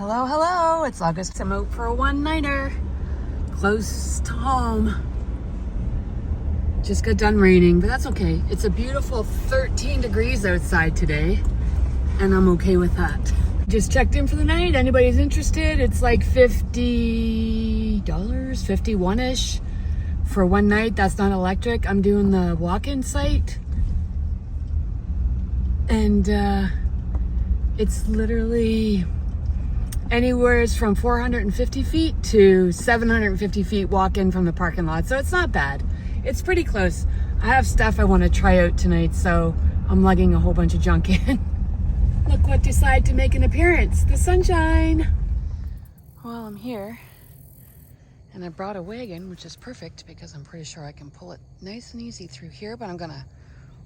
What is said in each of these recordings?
Hello, hello. It's August. I'm out for a one-nighter. Close to home. Just got done raining, but that's okay. It's a beautiful 13 degrees outside today, and I'm okay with that. Just checked in for the night. Anybody's interested? It's like $50, 51-ish for one night. That's not electric. I'm doing the walk-in site. And it's literally anywhere from 450 feet to 750 feet walk in from the parking lot. So it's not bad. It's pretty close. I have stuff I want to try out tonight, so I'm lugging a whole bunch of junk in. Look what decided to make an appearance. The sunshine. Well, I'm here. And I brought a wagon, which is perfect because I'm pretty sure I can pull it nice and easy through here, but I'm gonna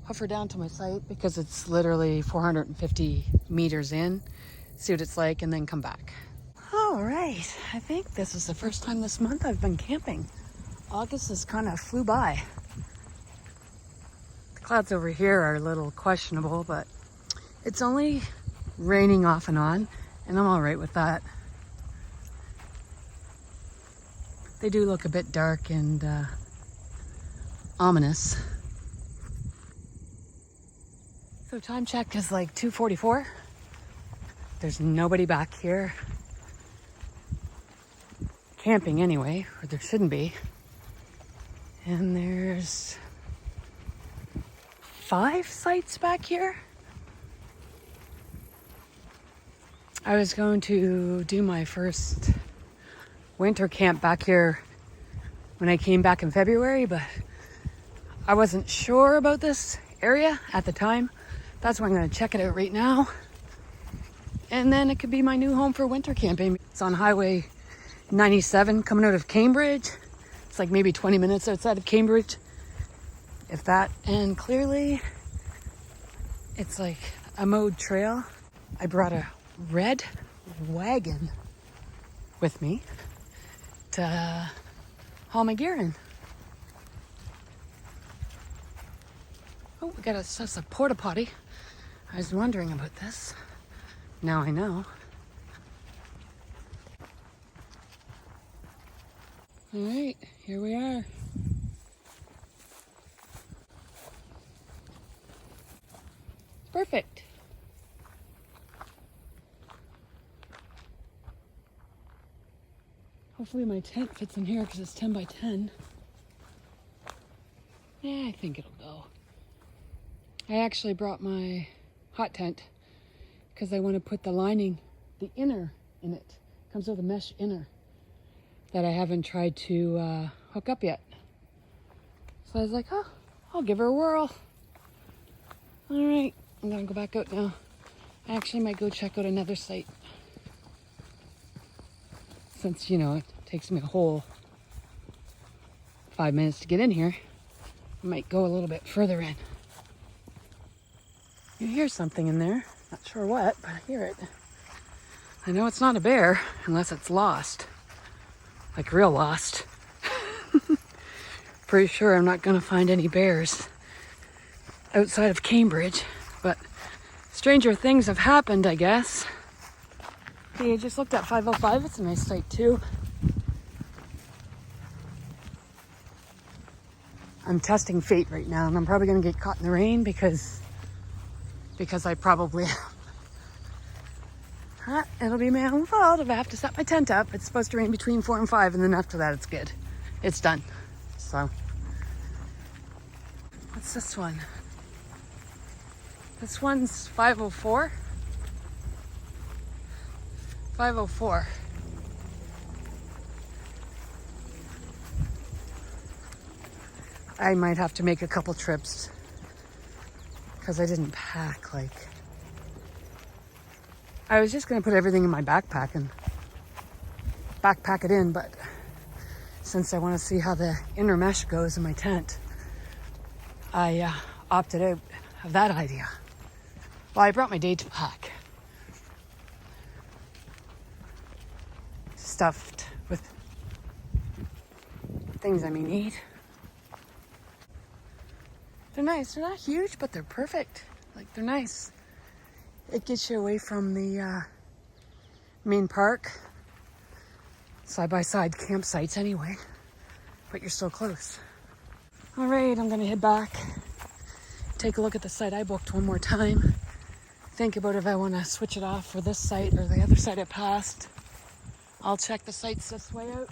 hover down to my site because it's literally 450 meters in, see what it's like, and then come back. All right, I think this is the first time this month I've been camping. August has kind of flew by. The clouds over here are a little questionable, but it's only raining off and on, and I'm all right with that. They do look a bit dark and ominous. So time check is like 2:44. There's nobody back here camping anyway, or there shouldn't be. And there's 5 sites back here. I was going to do my first winter camp back here when I came back in February, but I wasn't sure about this area at the time. That's why I'm going to check it out right now. And then it could be my new home for winter camping. It's on Highway 97 coming out of Cambridge. It's like maybe 20 minutes outside of Cambridge, if that. And clearly it's like a mowed trail. I brought a red wagon with me to haul my gear in. Oh, we got a porta potty. I was wondering about this. Now I know. All right, here we are. Perfect. Hopefully my tent fits in here because it's 10 by 10. Yeah, I think it'll go. I actually brought my hot tent because I want to put the lining, the inner in it. It comes with a mesh inner that I haven't tried to hook up yet. So I was like, oh, I'll give her a whirl. All right, I'm gonna go back out now. I actually might go check out another site. Since, you know, it takes me a whole 5 minutes to get in here, I might go a little bit further in. You hear something in there. Not sure what, but I hear it. I know it's not a bear unless it's lost. Like real lost. Pretty sure I'm not gonna find any bears outside of Cambridge, but stranger things have happened, I guess. Hey, I just looked at 505. It's a nice site too. I'm testing fate right now, and I'm probably gonna get caught in the rain because I probably it'll be my own fault if I have to set my tent up. It's supposed to rain between 4 and 5, and then after that it's good. It's done. So what's this one? This one's 504. 504. I might have to make a couple trips because I didn't pack. Like, I was just gonna put everything in my backpack and backpack it in, but since I want to see how the inner mesh goes in my tent, I opted out of that idea. Well, I brought my day to pack. Stuffed with things I may need. They're nice. They're not huge, but they're perfect. Like, they're nice. It gets you away from the main park, side-by-side campsites anyway, but you're still close. All right, I'm gonna head back, take a look at the site I booked one more time, think about if I wanna switch it off for this site or the other site I passed. I'll check the sites this way out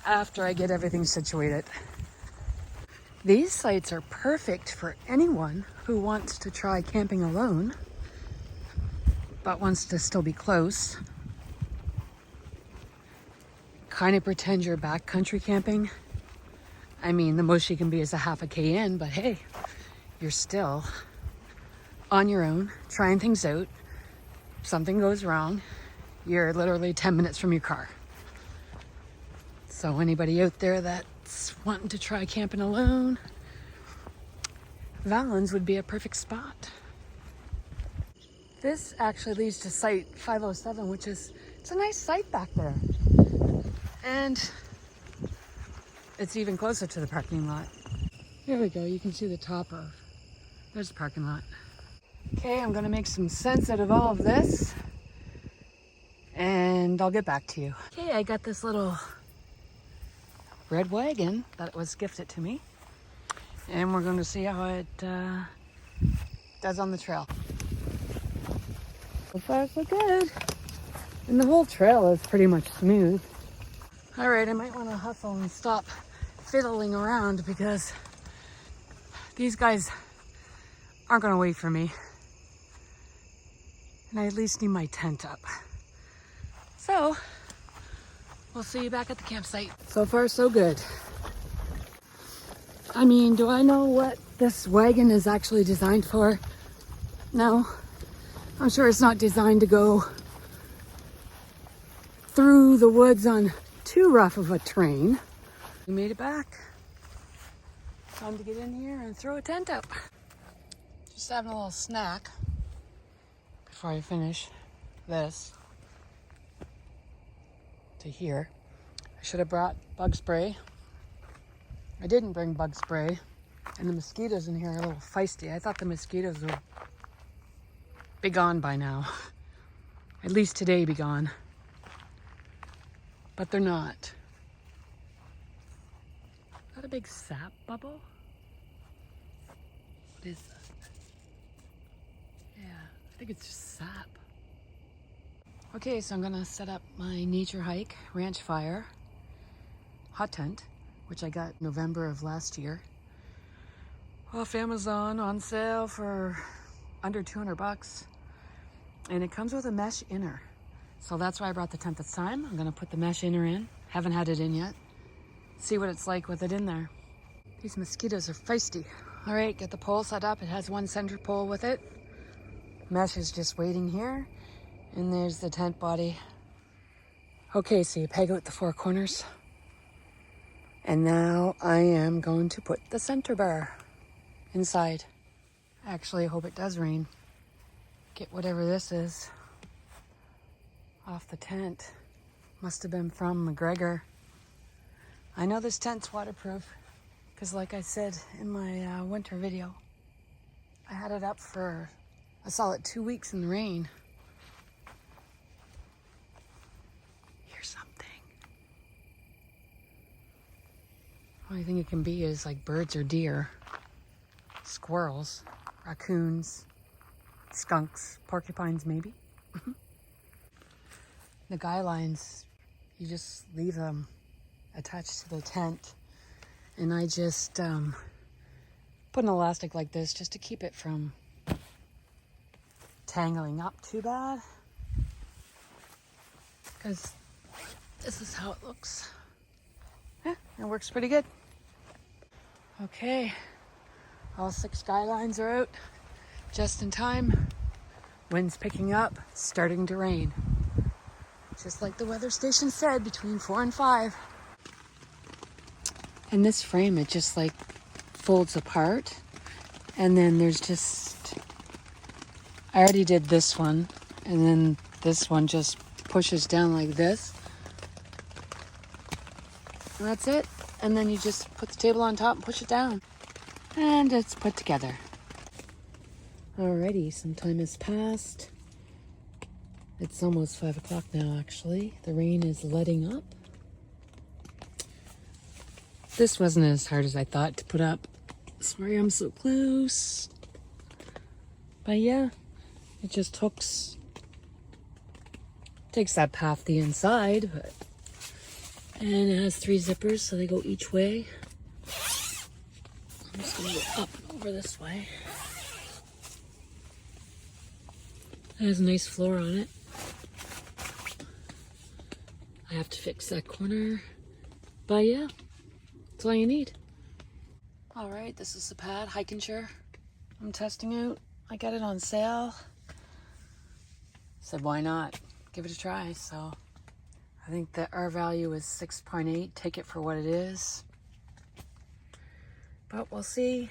after I get everything situated. These sites are perfect for anyone who wants to try camping alone, but wants to still be close. Kind of pretend you're backcountry camping. I mean, the most you can be is a half a K in, but hey, you're still on your own, trying things out. If something goes wrong, you're literally 10 minutes from your car. So anybody out there that's wanting to try camping alone, Valens would be a perfect spot. This actually leads to site 507, which is, it's a nice site back there. And it's even closer to the parking lot. Here we go, you can see the top of, there's the parking lot. Okay, I'm gonna make some sense out of all of this and I'll get back to you. Okay, I got this little red wagon that was gifted to me and we're gonna see how it does on the trail. So far so good. And the whole trail is pretty much smooth. All right, I might want to hustle and stop fiddling around because these guys aren't going to wait for me. And I at least need my tent up. So, we'll see you back at the campsite. So far, so good. I mean, do I know what this wagon is actually designed for? No. I'm sure it's not designed to go through the woods on too rough of a terrain. We made it back. Time to get in here and throw a tent up. Just having a little snack before I finish this to here. I should have brought bug spray. I didn't bring bug spray. And the mosquitoes in here are a little feisty. I thought the mosquitoes would be gone by now. At least today be gone. But they're not. Is that a big sap bubble? What is that? Yeah, I think it's just sap. Okay, so I'm gonna set up my nature hike, ranch fire, hot tent, which I got November of last year. Off Amazon, on sale for under 200 bucks. And it comes with a mesh inner. So that's why I brought the tent this time. I'm gonna put the mesh inner in. Haven't had it in yet. See what it's like with it in there. These mosquitoes are feisty. All right, get the pole set up. It has one center pole with it. Mesh is just waiting here. And there's the tent body. Okay, so you peg out the four corners. And now I am going to put the center bar inside. Actually, I hope it does rain. Get whatever this is off the tent. Must have been from McGregor. I know this tent's waterproof because like I said in my winter video, I had it up for a solid 2 weeks in the rain. Here's something. Only thing it can be is like birds or deer, squirrels, raccoons, skunks, porcupines maybe. The guy lines, you just leave them attached to the tent. And I just put an elastic like this just to keep it from tangling up too bad. Because this is how it looks. Yeah, it works pretty good. Okay, all 6 guy lines are out just in time. Wind's picking up, starting to rain. Just like the weather station said, between 4 and 5. And this frame, it just like folds apart. And then there's just, I already did this one. And then this one just pushes down like this. And that's it. And then you just put the table on top and push it down. And it's put together. Alrighty, some time has passed. It's almost 5 o'clock now, actually. The rain is letting up. This wasn't as hard as I thought to put up. Sorry I'm so close. But yeah, it just hooks. Takes that path the inside, but and it has 3 zippers, so they go each way. I'm just gonna go up and over this way. It has a nice floor on it. I have to fix that corner, but yeah, that's all you need. All right, this is the pad, hiking chair I'm testing out. I got it on sale. Said, why not? Give it a try. So I think that our value is 6.8. Take it for what it is. But we'll see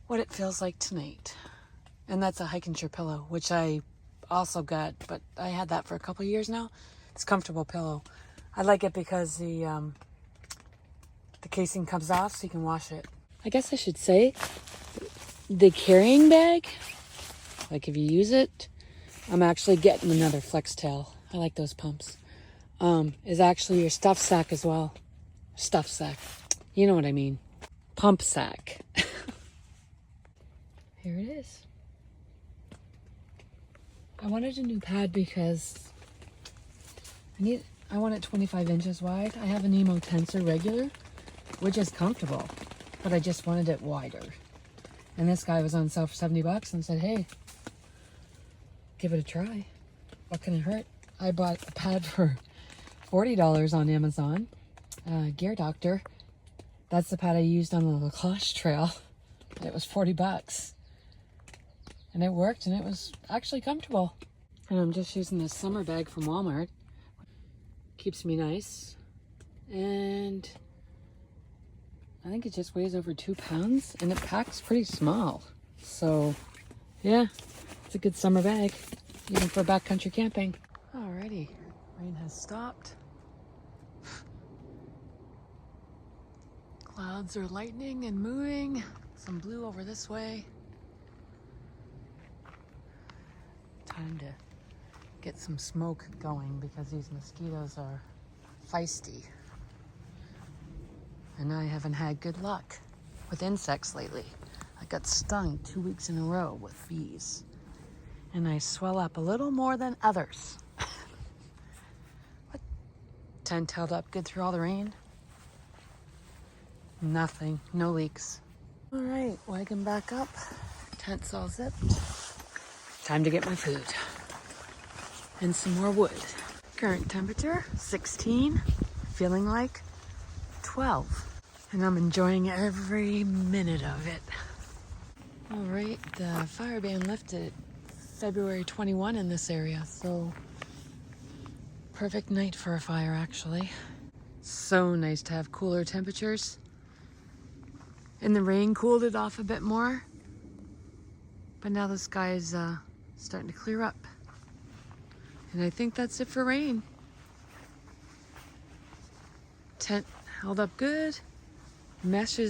what it feels like tonight. And that's a hiking chair pillow, which I also got, but I had that for a couple of years now. It's a comfortable pillow. I like it because the casing comes off so you can wash it. I guess I should say the carrying bag, like if you use it, I'm actually getting another flex tail. I like those pumps. Is actually your stuff sack as well. Stuff sack. You know what I mean. Pump sack. Here it is. I wanted a new pad because I want it 25 inches wide. I have an Emo Tensor regular, which is comfortable, but I just wanted it wider. And this guy was on sale for 70 bucks and said, hey, give it a try. What can it hurt? I bought a pad for $40 on Amazon. Gear Doctor. That's the pad I used on the Lacoste trail. It was 40 bucks. And it worked, and it was actually comfortable. And I'm just using this summer bag from Walmart. Keeps me nice. And I think it just weighs over 2 pounds, and it packs pretty small. So yeah, it's a good summer bag, even for backcountry camping. Alrighty, rain has stopped. Clouds are lightening and moving. Some blue over this way. Time to get some smoke going because these mosquitoes are feisty. And I haven't had good luck with insects lately. I got stung 2 weeks in a row with bees. And I swell up a little more than others. What? Tent held up good through all the rain? Nothing, no leaks. All right, wagon back up. Tent's all zipped. Time to get my food. And some more wood. Current temperature, 16. Feeling like 12. And I'm enjoying every minute of it. All right, the fire ban lifted February 21 in this area, so perfect night for a fire, actually. So nice to have cooler temperatures. And the rain cooled it off a bit more. But now the sky is starting to clear up. And I think that's it for rain. Tent held up good. Mesh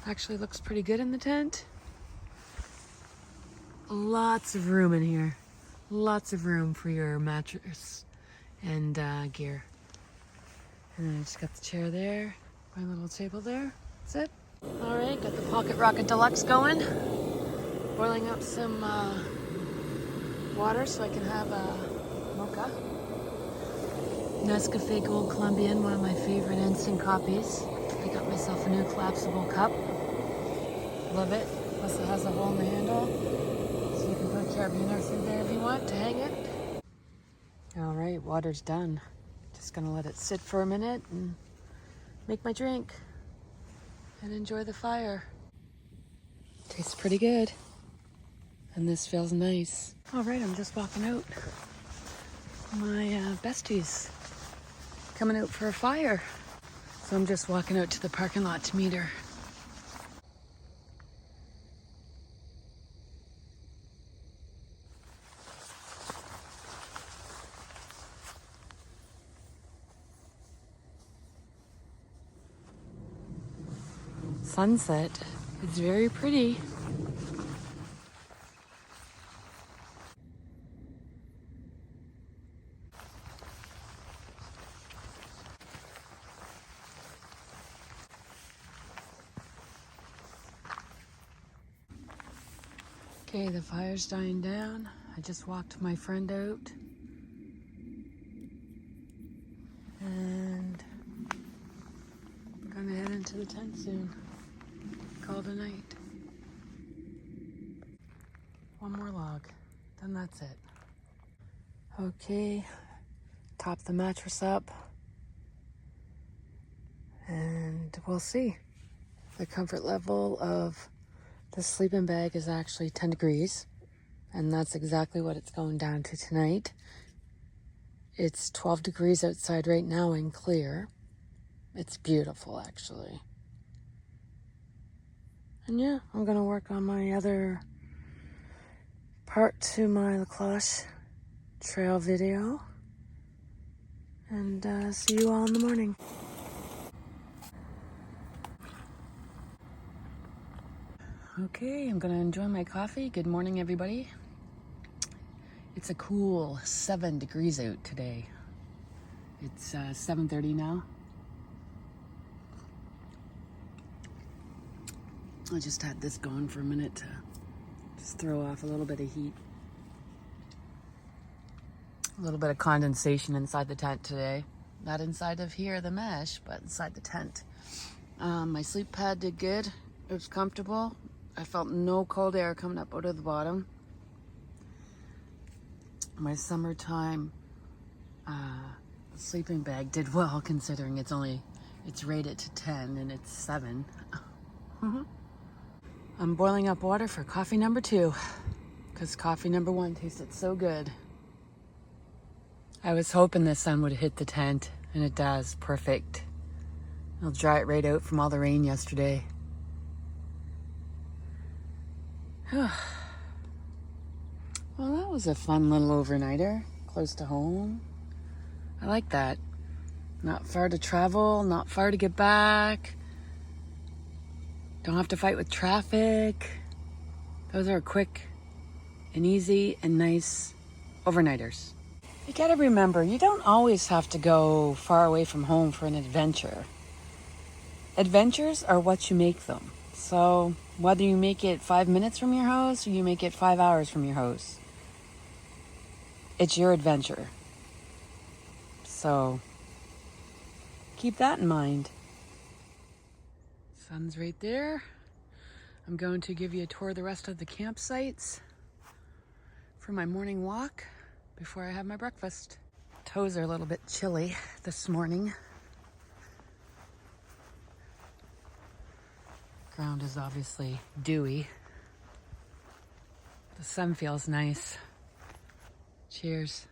actually looks pretty good in the tent. Lots of room in here. Lots of room for your mattress and gear. And then I just got the chair there, my little table there. That's it. All right, got the Pocket Rocket Deluxe going. Boiling up some water so I can have a mocha. Nescafe Gold Colombian, one of my favorite instant coffees. I got myself a new collapsible cup. Love it. Plus it has a hole in the handle, so you can put a carabiner through there if you want to hang it. All right, water's done. Just gonna let it sit for a minute and make my drink and enjoy the fire. Tastes pretty good. And this feels nice. All right, I'm just walking out. My besties coming out for a fire. So I'm just walking out to the parking lot to meet her. Sunset. It's very pretty. Okay, the fire's dying down. I just walked my friend out. And I'm gonna head into the tent soon. Call it a night. One more log, then that's it. Okay, top the mattress up. And we'll see. The comfort level of the sleeping bag is actually 10 degrees. And that's exactly what it's going down to tonight. It's 12 degrees outside right now and clear. It's beautiful, actually. And yeah, I'm gonna work on my other part to my La Cloche trail video. And see you all in the morning. Okay, I'm gonna enjoy my coffee. Good morning, everybody. It's a cool 7 degrees out today. It's 7:30 now. I just had this going for a minute to just throw off a little bit of heat. A little bit of condensation inside the tent today. Not inside of here, the mesh, but inside the tent. My sleep pad did good. It was comfortable. I felt no cold air coming up out of the bottom. My summertime sleeping bag did well, considering it's rated to 10 and it's 7. I'm boiling up water for coffee number 2 because coffee number 1 tasted so good. I was hoping the sun would hit the tent, and it does. Perfect. It'll dry it right out from all the rain yesterday. Well, that was a fun little overnighter, close to home. I like that. Not far to travel, not far to get back. Don't have to fight with traffic. Those are quick and easy and nice overnighters. You gotta remember, you don't always have to go far away from home for an adventure. Adventures are what you make them. So whether you make it 5 minutes from your house or you make it 5 hours from your house, it's your adventure. So keep that in mind. Sun's right there. I'm going to give you a tour of the rest of the campsites for my morning walk before I have my breakfast. Toes are a little bit chilly this morning. Ground is obviously dewy. The sun feels nice. Cheers.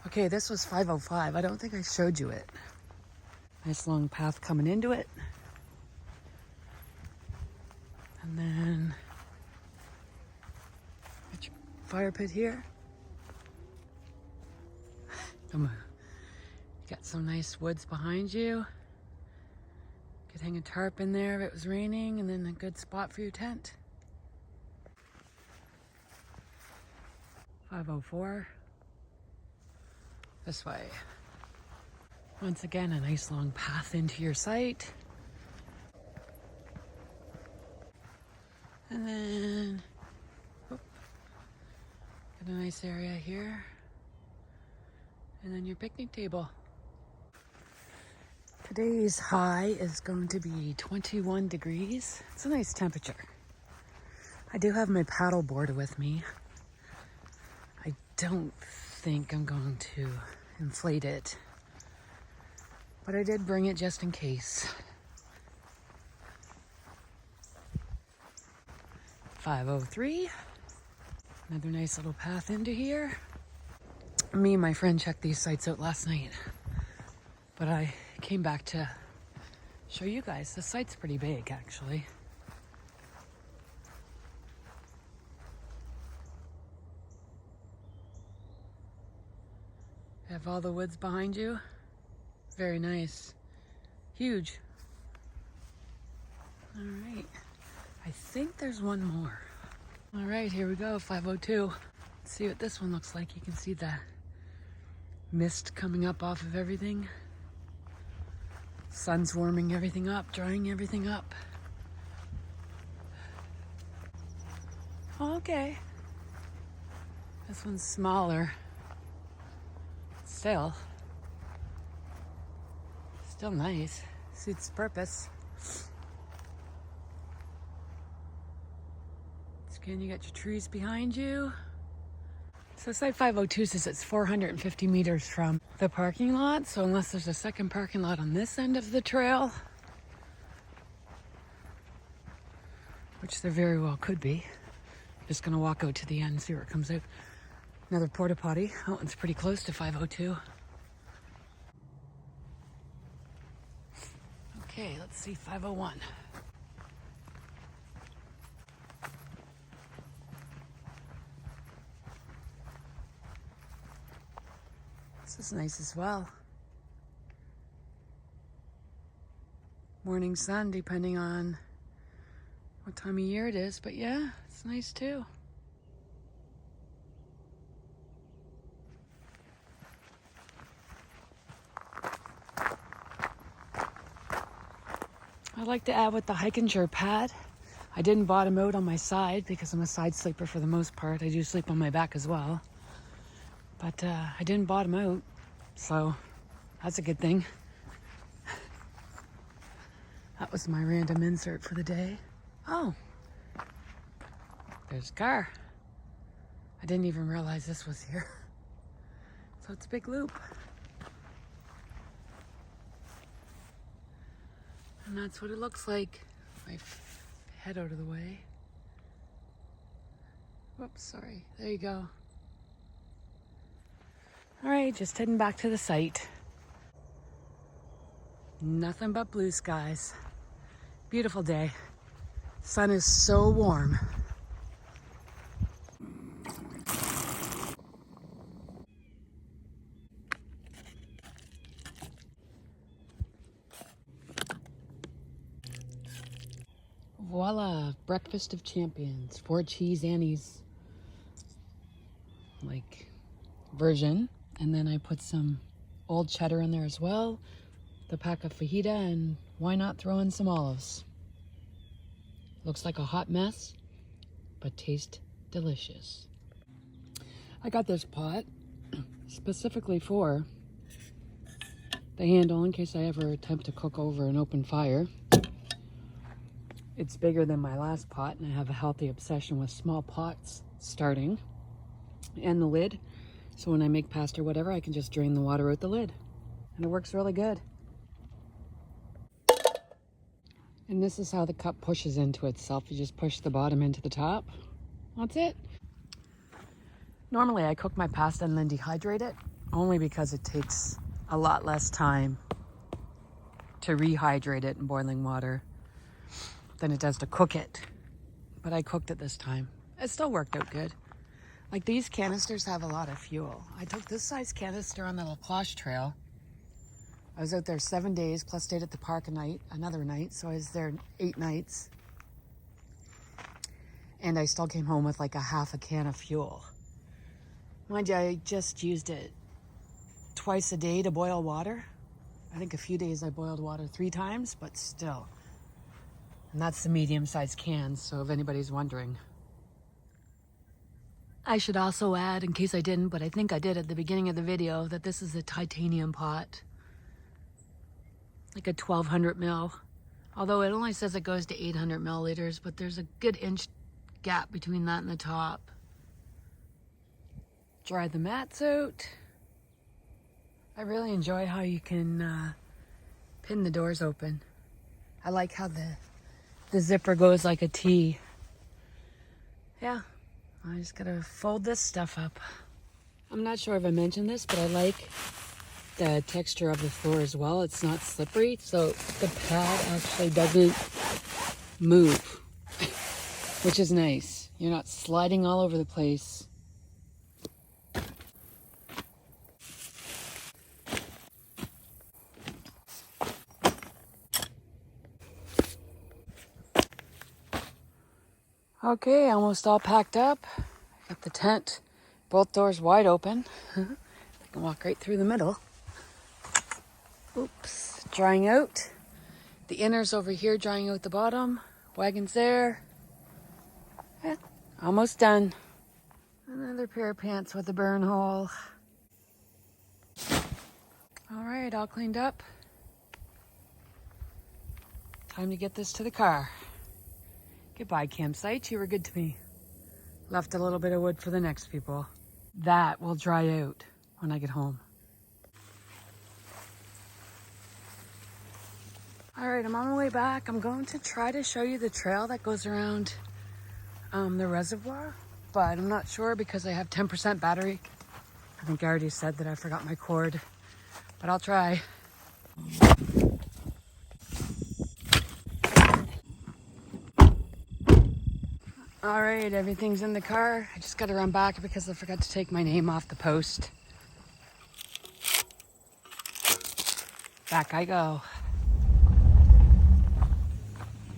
Okay, this was 505. I don't think I showed you it. Nice long path coming into it. And then got your fire pit here. Got some nice woods behind you. Could hang a tarp in there if it was raining, and then a good spot for your tent. 504. This way. Once again, a nice long path into your site. And then, got a nice area here. And then your picnic table. Today's high is going to be 21 degrees. It's a nice temperature. I do have my paddle board with me. I don't think I'm going to inflate it, but I did bring it just in case. 503. Another nice little path into here. Me and my friend checked these sites out last night, but I came back to show you guys. The site's pretty big, actually. Have all the woods behind you. Very nice. Huge. All right. I think there's one more. All right, here we go, 502. Let's see what this one looks like. You can see the mist coming up off of everything. Sun's warming everything up, drying everything up. Okay. This one's smaller. Still nice. Suits the purpose. Again, you got your trees behind you. So Site 502 says it's 450 meters from the parking lot. So unless there's a second parking lot on this end of the trail, which there very well could be. I'm just gonna walk out to the end and see where it comes out. Another porta potty. That one's pretty close to 502. Okay, let's see 501. This is nice as well. Morning sun, depending on what time of year it is, but yeah, it's nice too. I like to add with the hiking shirt pad. I didn't bottom out on my side because I'm a side sleeper for the most part. I do sleep on my back as well. But I didn't bottom out, so that's a good thing. That was my random insert for the day. Oh, there's a car. I didn't even realize this was here. So it's a big loop. And that's what it looks like. My head out of the way. Whoops, sorry. There you go. All right, just heading back to the site. Nothing but blue skies. Beautiful day. Sun is so warm. Voila, breakfast of champions. 4 cheese Annie's like version. And then I put some old cheddar in there as well. The pack of fajita, and why not throw in some olives? Looks like a hot mess, but tastes delicious. I got this pot specifically for the handle in case I ever attempt to cook over an open fire. It's bigger than my last pot, and I have a healthy obsession with small pots starting. And the lid, so when I make pasta or whatever, I can just drain the water out the lid. And it works really good. And this is how the cup pushes into itself. You just push the bottom into the top. That's it. Normally I cook my pasta and then dehydrate it, only because it takes a lot less time to rehydrate it in boiling water than it does to cook it. But I cooked it this time. It still worked out good. Like, these canisters have a lot of fuel. I took this size canister on the La Cloche Trail. I was out there 7 days, plus stayed at the park another night, so I was there 8 nights. And I still came home with like a half a can of fuel. Mind you, I just used it twice a day to boil water. I think a few days I boiled water 3 times, but still. And that's the medium-sized cans, so if anybody's wondering. I should also add, in case I didn't, but I think I did at the beginning of the video, that this is a titanium pot. Like a 1200 mil. Although it only says it goes to 800 milliliters, but there's a good inch gap between that and the top. Dry the mats out. I really enjoy how you can pin the doors open. I like how the zipper goes like a T. Yeah, I just gotta fold this stuff up. I'm not sure if I mentioned this, but I like the texture of the floor as well. It's not slippery, so the pad actually doesn't move, which is nice. You're not sliding all over the place. Okay, almost all packed up. Got the tent, both doors wide open. I can walk right through the middle. Oops, drying out. The inner's over here, drying out the bottom. Wagon's there. Yeah, almost done. Another pair of pants with a burn hole. All right, all cleaned up. Time to get this to the car. Goodbye, campsite. You were good to me. Left a little bit of wood for the next people. That will dry out when I get home. All right, I'm on my way back. I'm going to try to show you the trail that goes around the reservoir, but I'm not sure because I have 10% battery. I think I already said that I forgot my cord, but I'll try. All right, everything's in the car. I just got to run back because I forgot to take my name off the post. Back I go.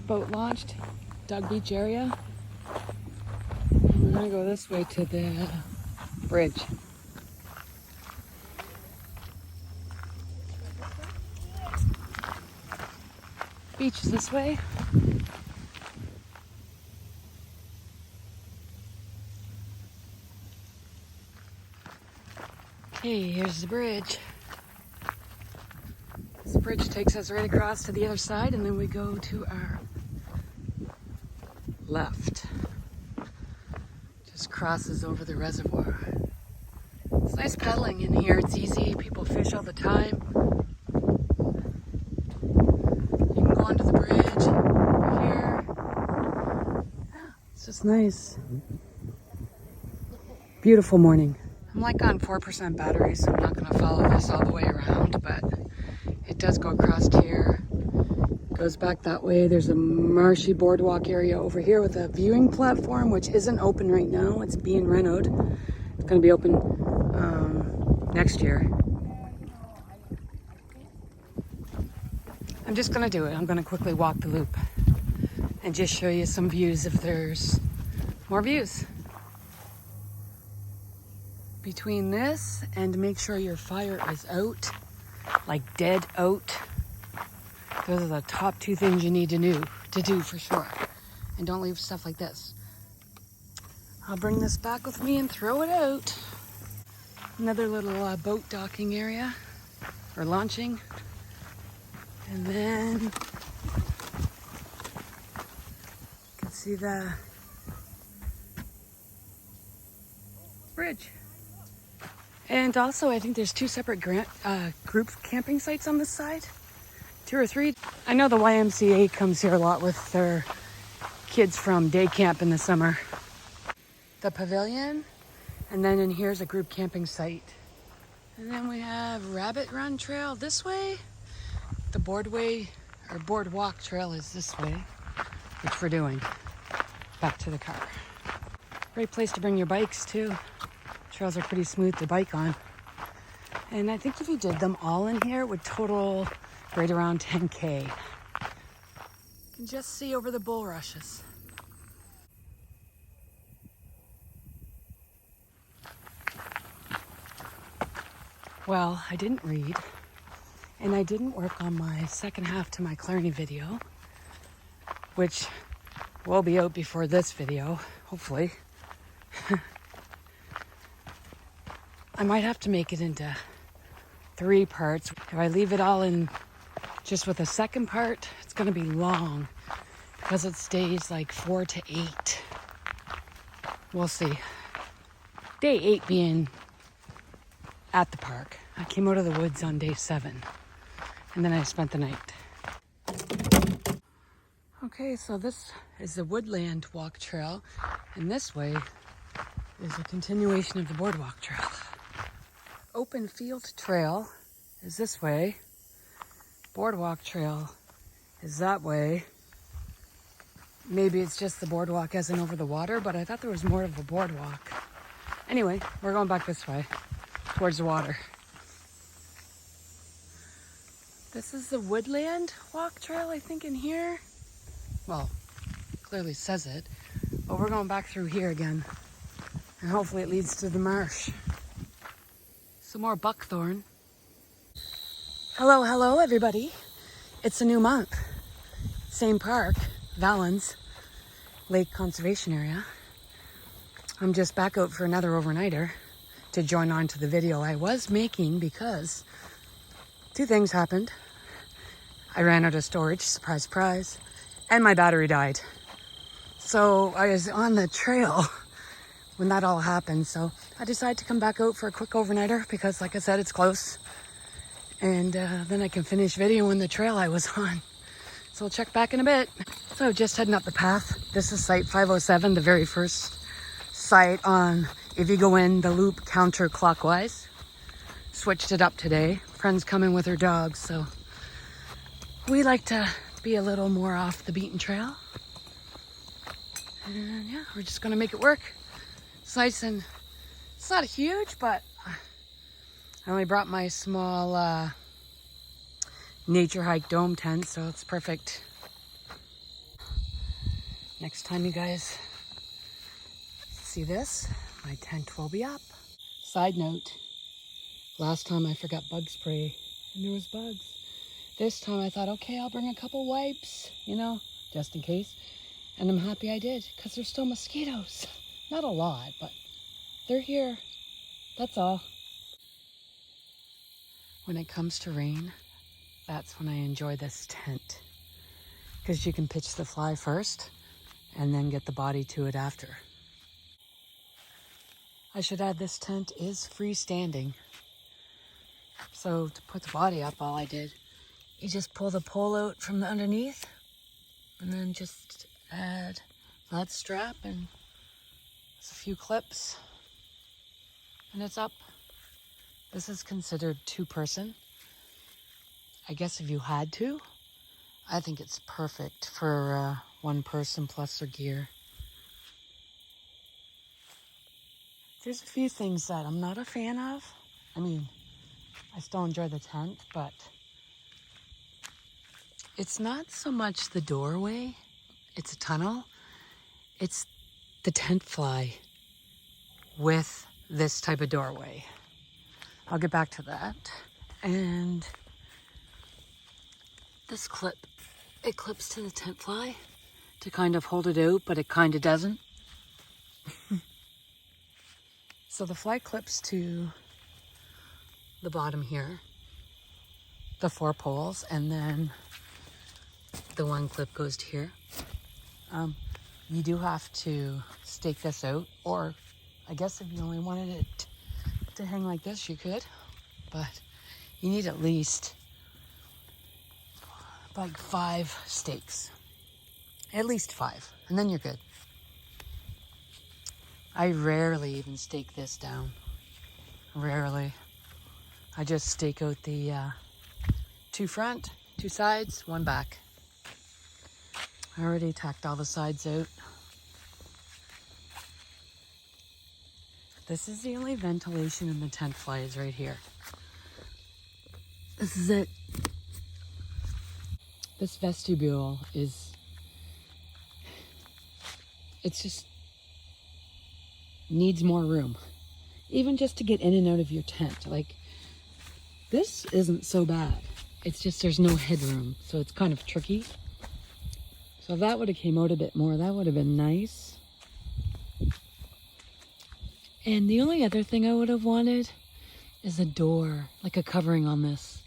Boat launched, Dog Beach area. We're gonna go this way to the bridge. Beach is this way. Okay, here's the bridge. This bridge takes us right across to the other side, and then we go to our left. Just crosses over the reservoir. It's nice paddling in here. It's easy. People fish all the time. You can go onto the bridge over here. Yeah, it's just nice. Beautiful morning. I'm like on 4% battery, so I'm not going to follow this all the way around, but it does go across here. Goes back that way. There's a marshy boardwalk area over here with a viewing platform, which isn't open right now. It's being renoed. It's going to be open next year. I'm just going to do it. I'm going to quickly walk the loop and just show you some views if there's more views. Between this and make sure your fire is out, like dead out. Those are the top two things you need to do for sure. And don't leave stuff like this. I'll bring this back with me and throw it out. Another little boat docking area, or launching. And then you can see the bridge. And also, I think there's two separate group camping sites on this side. 2 or 3. I know the YMCA comes here a lot with their kids from day camp in the summer. The pavilion, and then in here's a group camping site. And then we have Rabbit Run Trail this way. The boardwalk trail is this way, which we're doing. Back to the car. Great place to bring your bikes too. Trails are pretty smooth to bike on. And I think if you did them all in here, it would total right around 10K. You can just see over the bulrushes. Well, I didn't read, and I didn't work on my second half to my Clarny video, which will be out before this video, hopefully. I might have to make it into 3 parts. If I leave it all in just with a second part, it's going to be long because it stays like 4 to 8. We'll see. Day 8 being at the park. I came out of the woods on day 7, and then I spent the night. Okay, so this is the Woodland Walk Trail, and this way is a continuation of the Boardwalk Trail. Open Field Trail is this way. Boardwalk Trail is that way. Maybe it's just the boardwalk as in over the water, but I thought there was more of a boardwalk. Anyway, we're going back this way, towards the water. This is the Woodland Walk Trail, I think, in here. Well, clearly says it, but we're going back through here again. And hopefully it leads to the marsh. Some more buckthorn. Hello, everybody. It's a new month. Same park, Valens Lake Conservation area. I'm just back out for another overnighter to join on to the video I was making because two things happened. I ran out of storage, surprise, surprise, and my battery died. So I was on the trail when that all happened. So I decided to come back out for a quick overnighter because, like I said, it's close. And then I can finish videoing the trail I was on. So we'll check back in a bit. So just heading up the path. This is site 507, the very first site on, if you go in the loop counterclockwise. Switched it up today. Friend's coming with her dogs, so we like to be a little more off the beaten trail. And yeah, we're just gonna make it work. It's nice and it's not huge, but I only brought my small nature hike dome tent, so it's perfect. Next time you guys see this, my tent will be up. Side note, last time I forgot bug spray and there was bugs. This time I thought, okay, I'll bring a couple wipes, just in case. And I'm happy I did, because there's still mosquitoes. Not a lot, but they're here. That's all. When it comes to rain, that's when I enjoy this tent. Because you can pitch the fly first and then get the body to it after. I should add this tent is freestanding. So to put the body up, all I did, you just pull the pole out from the underneath and then just add that strap and a few clips and it's up. This is considered two-person. I guess if you had to, I think it's perfect for one person plus their gear. There's a few things that I'm not a fan of. I mean, I still enjoy the tent, but it's not so much the doorway. It's a tunnel. It's the tent fly with this type of doorway. I'll get back to that. And this clip, it clips to the tent fly to kind of hold it out, but it kind of doesn't. So the fly clips to the bottom here, the 4 poles, and then the one clip goes to here. You do have to stake this out, or I guess if you only wanted it to hang like this, you could, but you need at least like 5 stakes, at least 5, and then you're good. I rarely even stake this down, rarely. I just stake out the 2 front, 2 sides, 1 back. I already tacked all the sides out. This is the only ventilation in the tent fly is right here. This is it. This vestibule it's just needs more room. Even just to get in and out of your tent. Like, this isn't so bad. It's just there's no headroom, so it's kind of tricky. So if that would have came out a bit more, that would have been nice. And the only other thing I would have wanted is a door, like a covering on this,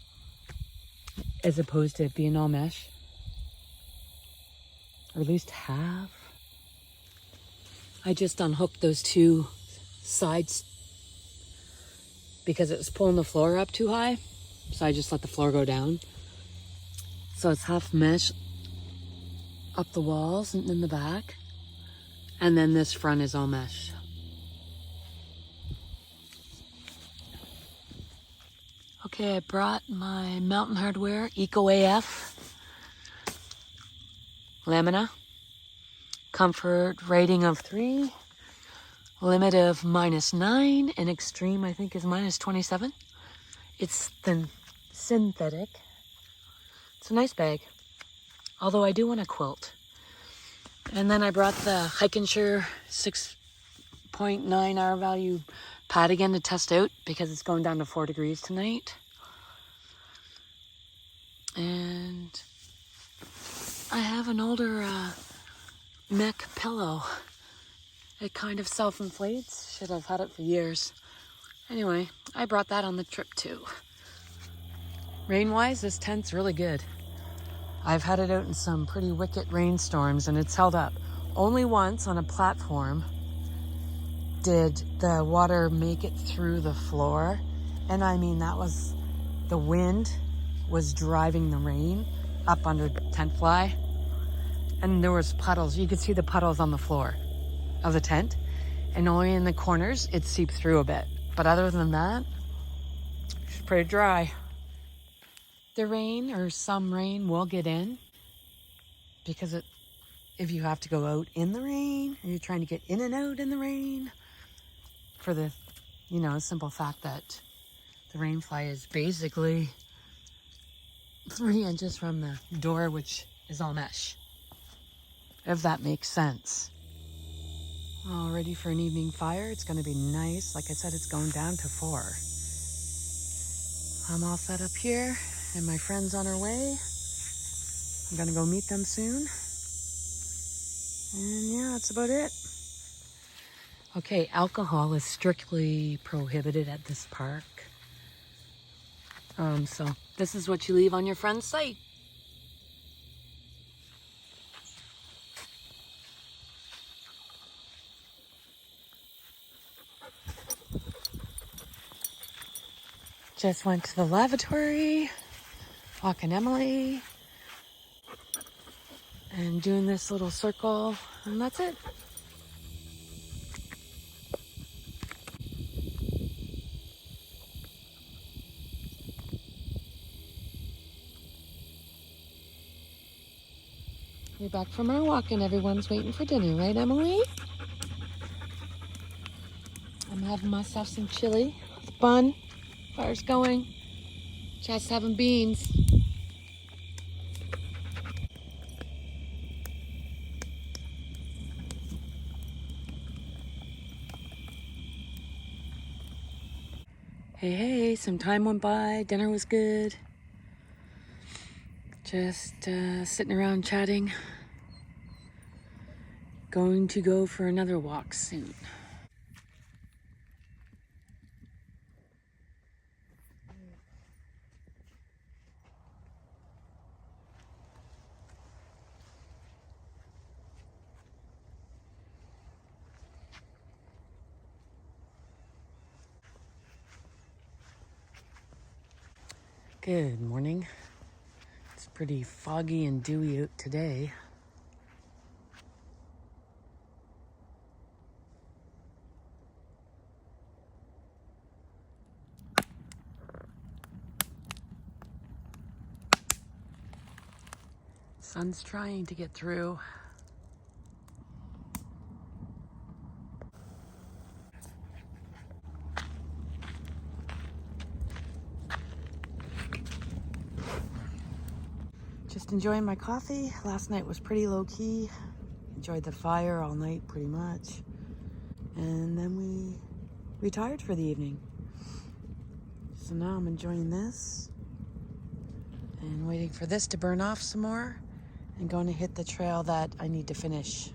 as opposed to it being all mesh. Or at least half. I just unhooked those 2 sides because it was pulling the floor up too high. So I just let the floor go down. So it's half mesh up the walls and in the back. And then this front is all mesh. Okay, I brought my Mountain Hardwear Eco AF Lamina. Comfort rating of 3. Limit of -9. And extreme, I think, is -27. It's the synthetic. It's a nice bag. Although I do want a quilt. And then I brought the Hike and Sure 6.9 hour value pad again to test out because it's going down to 4 degrees tonight. And I have an older mech pillow. It kind of self-inflates. Should have had it for years. Anyway, I brought that on the trip too. Rain-wise, this tent's really good. I've had it out in some pretty wicked rainstorms and it's held up. Only once on a platform did the water make it through the floor. And I mean, that was, the wind was driving the rain up under tent fly. And there was puddles. You could see the puddles on the floor of the tent. And only in the corners, it seeped through a bit. But other than that, it's pretty dry. The rain or some rain will get in because if you have to go out in the rain and you're trying to get in and out in the rain for the, simple fact that the rain fly is basically 3 inches from the door, which is all mesh. If that makes sense. All ready for an evening fire. It's going to be nice. Like I said, it's going down to 4. I'm all set up here and my friend's on her way. I'm going to go meet them soon. And yeah, that's about it. Okay, alcohol is strictly prohibited at this park. So this is what you leave on your friend's site. Just went to the lavatory, walking Emily, and doing this little circle, and that's it. We're back from our walk and everyone's waiting for dinner, right, Emily? I'm having myself some chili, bun, fire's going, just having beans. Hey, some time went by, dinner was good. Just sitting around chatting. Going to go for another walk soon. Good morning. It's pretty foggy and dewy out today. Sun's trying to get through. Just enjoying my coffee. Last night was pretty low key. Enjoyed the fire all night pretty much. And then we retired for the evening. So now I'm enjoying this and waiting for this to burn off some more and going to hit the trail that I need to finish,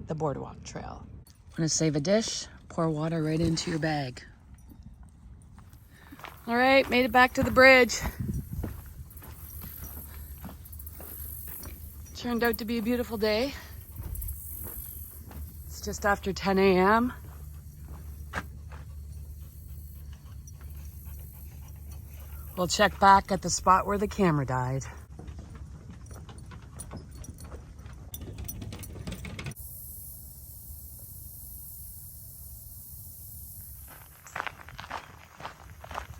the boardwalk trail. Want to save a dish? Pour water right into your bag. All right, made it back to the bridge. Turned out to be a beautiful day. It's just after 10 a.m. We'll check back at the spot where the camera died.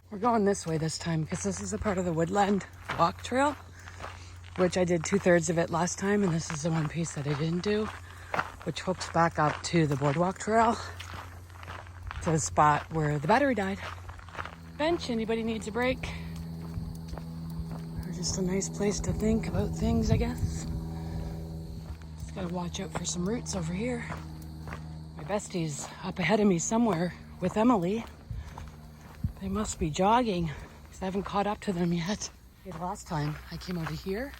We're going this way this time because this is a part of the Woodland Walk Trail, which I did 2/3 of it last time, and this is the one piece that I didn't do, which hooks back up to the boardwalk trail, to the spot where the battery died. Bench, anybody needs a break? Or just a nice place to think about things, I guess. Just gotta watch out for some roots over here. My bestie's up ahead of me somewhere with Emily. They must be jogging because I haven't caught up to them yet. Okay, the last time I came out of here.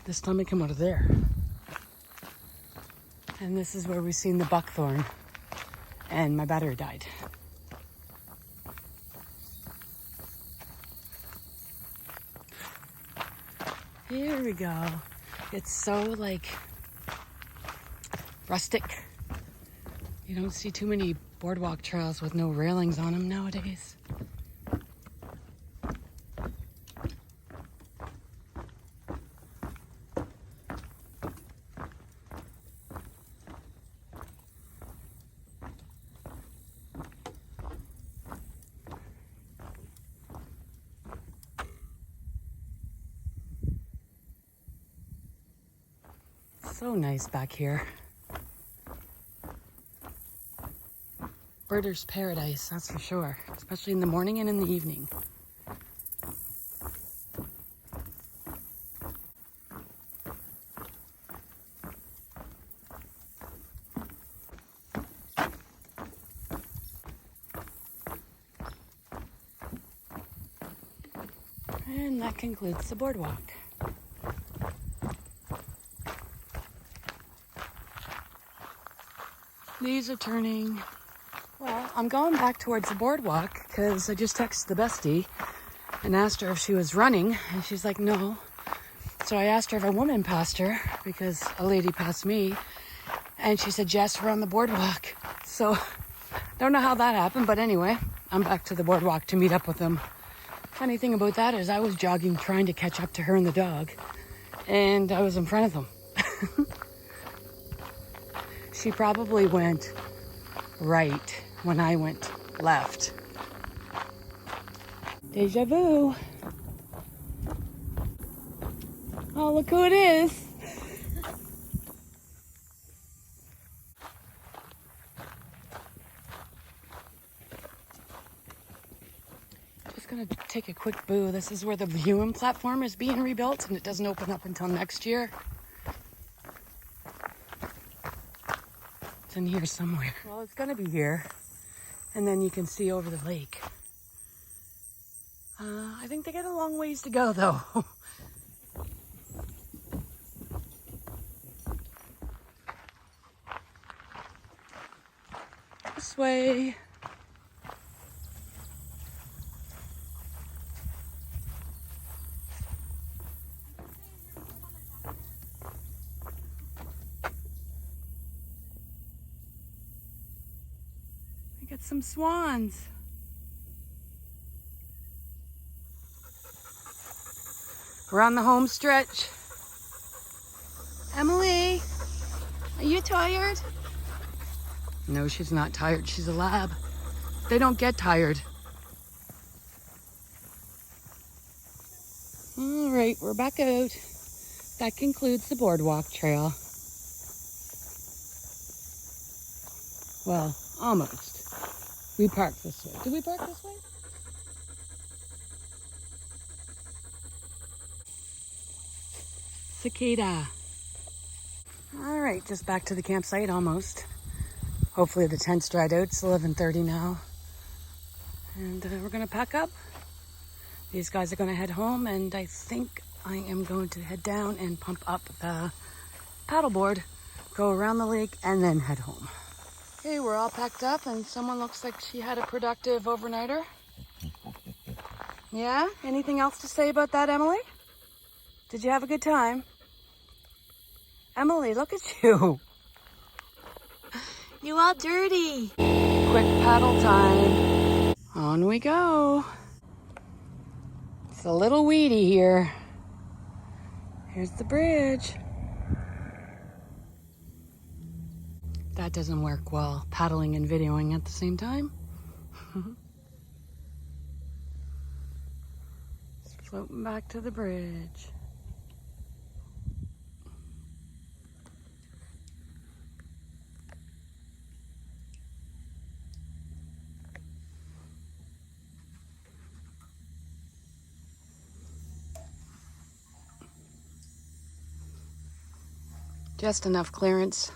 This time I came out of there. And this is where we've seen the buckthorn. And my battery died. Here we go. It's so like rustic. You don't see too many boardwalk trails with no railings on them nowadays. So nice back here. Birder's paradise, that's for sure. Especially in the morning and in the evening. And that concludes the boardwalk. These are turning. Well, I'm going back towards the boardwalk because I just texted the bestie and asked her if she was running, and she's like, no. So I asked her if a woman passed her because a lady passed me, and she said, yes, we're on the boardwalk. So don't know how that happened, but anyway, I'm back to the boardwalk to meet up with them. Funny thing about that is I was jogging trying to catch up to her and the dog, and I was in front of them. She probably went right when I went left. Deja vu. Oh, look who it is. Just gonna take a quick boo. This is where the viewing platform is being rebuilt, and it doesn't open up until next year. It's in here somewhere. Well, it's gonna be here, and then you can see over the lake. I think they got a long ways to go, though. This way. We got some swans. We're on the home stretch. Emily, are you tired? No, she's not tired. She's a lab. They don't get tired. All right, we're back out. That concludes the boardwalk trail. Well, almost. We parked this way. Did we park this way? Cicada. All right, just back to the campsite almost. Hopefully the tent's dried out. It's 11:30 now. And we're gonna pack up. These guys are gonna head home, and I think I am going to head down and pump up the paddleboard, go around the lake, and then head home. Okay, we're all packed up, and someone looks like she had a productive overnighter. Yeah? Anything else to say about that, Emily? Did you have a good time? Emily, look at you. You all dirty. Quick paddle time. On we go. It's a little weedy here. Here's the bridge. That doesn't work well, paddling and videoing at the same time. Floating back to the bridge. Just enough clearance.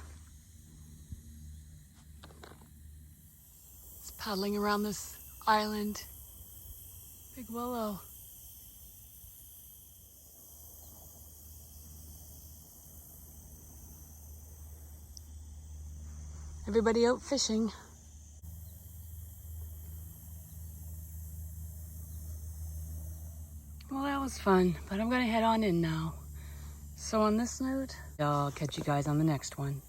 It's paddling around this island. Big willow. Everybody out fishing. Well, that was fun, but I'm gonna head on in now. So on this note, I'll catch you guys on the next one.